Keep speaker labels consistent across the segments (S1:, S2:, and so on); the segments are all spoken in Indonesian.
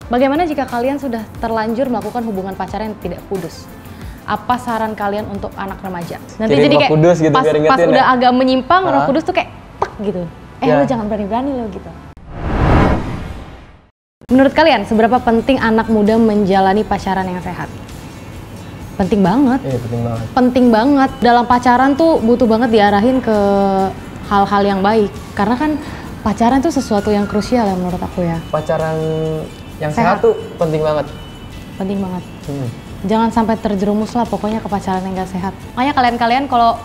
S1: Bagaimana jika kalian sudah terlanjur melakukan hubungan pacaran yang tidak kudus? Apa saran kalian untuk anak remaja? Nanti
S2: Kirim
S1: jadi
S2: Roh
S1: kayak
S2: Kudus gitu,
S1: pas
S2: ya?
S1: udah agak menyimpang, Roh Kudus tuh kayak tek gitu.
S2: Ya.
S1: Lo jangan berani-berani lo gitu. Menurut kalian seberapa penting anak muda menjalani pacaran yang sehat? Penting banget.
S2: Iya, penting banget.
S1: Penting banget. Dalam pacaran tuh butuh banget diarahin ke hal-hal yang baik. Karena kan pacaran tuh sesuatu yang krusial ya menurut aku ya.
S2: Pacaran yang sehat tuh penting banget.
S1: Penting banget. Jangan sampai terjerumus lah pokoknya ke pacaran yang gak sehat. Makanya kalian-kalian kalau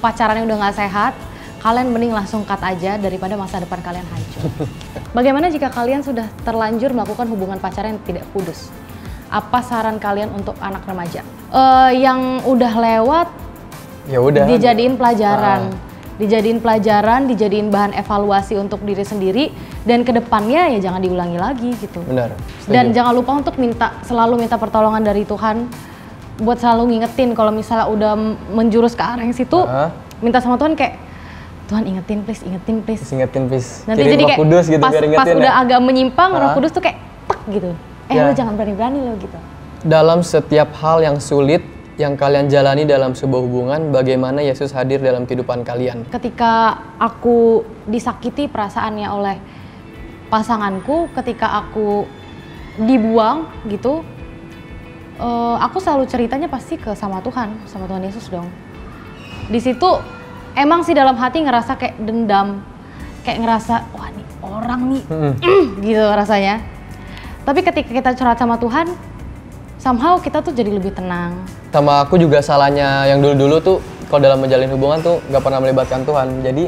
S1: pacarannya udah gak sehat, kalian mending langsung cut aja daripada masa depan kalian hancur. Bagaimana jika kalian sudah terlanjur melakukan hubungan pacaran yang tidak kudus? Apa saran kalian untuk anak remaja? Yang udah lewat,
S2: ya udah.
S1: Dijadiin pelajaran. Dijadiin pelajaran, dijadiin bahan evaluasi untuk diri sendiri, dan kedepannya ya jangan diulangi lagi gitu.
S2: Benar. Setuju.
S1: Dan jangan lupa untuk selalu minta pertolongan dari Tuhan, buat selalu ngingetin kalau misalnya udah menjurus ke arah yang situ, minta sama Tuhan kayak, Tuhan ingetin please, ingetin please.
S2: Ingetin please.
S1: Nanti
S2: Kirim
S1: jadi
S2: Roh
S1: kayak
S2: Kudus gitu,
S1: pas udah agak menyimpang, Roh Kudus tuh kayak tek gitu.
S2: Ya.
S1: Lo jangan berani-berani lo gitu.
S2: Dalam setiap hal yang sulit yang kalian jalani dalam sebuah hubungan, bagaimana Yesus hadir dalam kehidupan kalian?
S1: Ketika aku disakiti perasaannya oleh pasanganku, ketika aku dibuang gitu, aku selalu ceritanya pasti sama Tuhan Yesus dong. Di situ emang sih dalam hati ngerasa kayak dendam, kayak ngerasa wah nih orang nih, gitu rasanya. Tapi ketika kita curhat sama Tuhan, somehow kita tuh jadi lebih tenang.
S2: Sama aku juga salahnya yang dulu-dulu tuh kalau dalam menjalin hubungan tuh nggak pernah melibatkan Tuhan. Jadi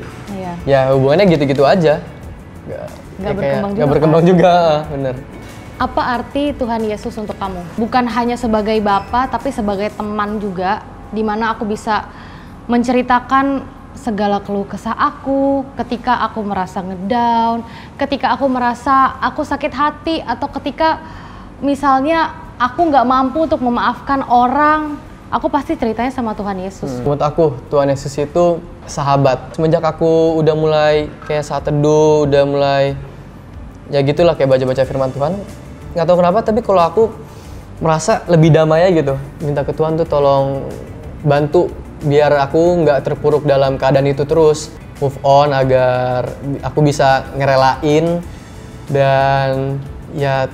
S2: ya hubungannya gitu-gitu aja. Nggak berkembang juga, bener.
S1: Apa arti Tuhan Yesus untuk kamu? Bukan hanya sebagai Bapa, tapi sebagai teman juga, dimana aku bisa menceritakan segala keluh kesah aku ketika aku merasa ngedown, ketika aku merasa aku sakit hati, atau ketika misalnya aku nggak mampu untuk memaafkan orang, aku pasti ceritanya sama Tuhan Yesus.
S2: Menurut aku, Tuhan Yesus itu sahabat. Semenjak aku udah mulai kayak saat teduh, udah mulai ya gitulah kayak baca-baca firman Tuhan, nggak tahu kenapa, tapi kalau aku merasa lebih damai aja gitu. Minta ke Tuhan tuh tolong bantu biar aku nggak terpuruk dalam keadaan itu terus. Move on agar aku bisa ngerelain, dan ya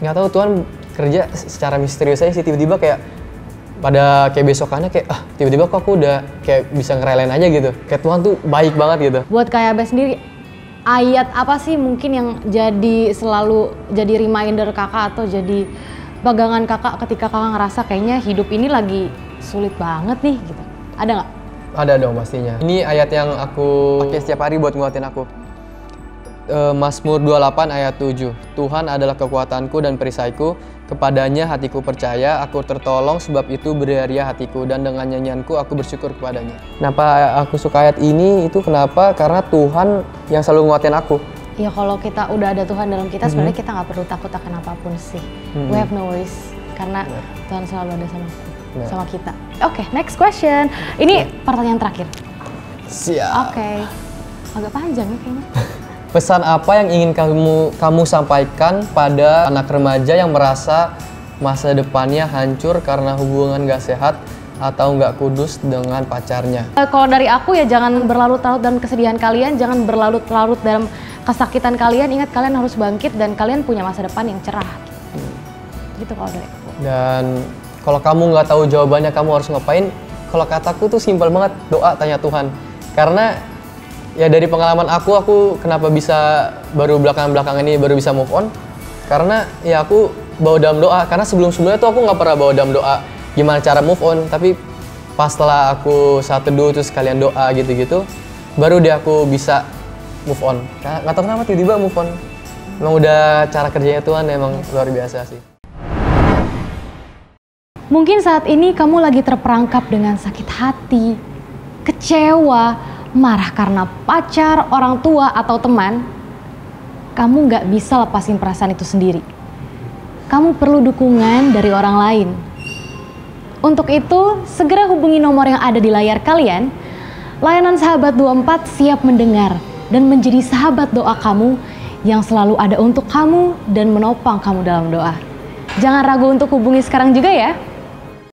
S2: nggak tahu Tuhan kerja secara misterius aja sih, tiba-tiba kayak pada kayak besokannya kayak tiba-tiba kok aku udah kayak bisa ngerelain aja gitu. Kayak Tuhan tuh baik banget gitu.
S1: Buat Kak Yabes sendiri, ayat apa sih mungkin yang selalu jadi reminder kakak atau jadi pegangan kakak ketika kakak ngerasa kayaknya hidup ini lagi sulit banget nih gitu? Ada nggak?
S2: Ada dong pastinya. Ini ayat yang aku pakai setiap hari buat nguatin aku. Mazmur 28 ayat 7. Tuhan adalah kekuatanku dan perisaiku, kepadanya hatiku percaya, aku tertolong, sebab itu beria hatiku, dan dengan nyanyianku aku bersyukur kepadanya. Kenapa aku suka ayat ini? Itu kenapa? Karena Tuhan yang selalu nguatin aku.
S1: Ya kalau kita udah ada Tuhan dalam kita, sebenarnya kita nggak perlu takut akan apapun sih. We have no worries, karena Tuhan selalu ada sama kita. Oke, next question. Ini pertanyaan terakhir.
S2: Siap.
S1: Oke. Agak panjang ya kayaknya.
S2: Pesan apa yang ingin kamu sampaikan pada anak remaja yang merasa masa depannya hancur karena hubungan gak sehat atau gak kudus dengan pacarnya?
S1: Kalau dari aku ya jangan berlarut-larut dalam kesedihan kalian, jangan berlarut-larut dalam kesakitan kalian. Ingat kalian harus bangkit dan kalian punya masa depan yang cerah. Gitu kalau dari aku.
S2: Dan kalau kamu gak tahu jawabannya kamu harus ngapain, kalau kataku tuh simpel banget, doa, tanya Tuhan. Karena ya dari pengalaman aku kenapa bisa baru belakangan ini baru bisa move on, karena ya aku bawa dalam doa. Karena sebelumnya tuh aku nggak pernah bawa dalam doa gimana cara move on, tapi pas setelah aku saat teduh terus kalian doa gitu-gitu, baru deh aku bisa move on. Nggak tahu kenapa tiba-tiba move on. Emang udah cara kerjanya Tuhan emang luar biasa sih.
S1: Mungkin saat ini kamu lagi terperangkap dengan sakit hati, kecewa, marah karena pacar, orang tua, atau teman. Kamu nggak bisa lepasin perasaan itu sendiri. Kamu perlu dukungan dari orang lain. Untuk itu, segera hubungi nomor yang ada di layar kalian. Layanan Sahabat 24 siap mendengar dan menjadi sahabat doa kamu yang selalu ada untuk kamu dan menopang kamu dalam doa. Jangan ragu untuk hubungi sekarang juga ya.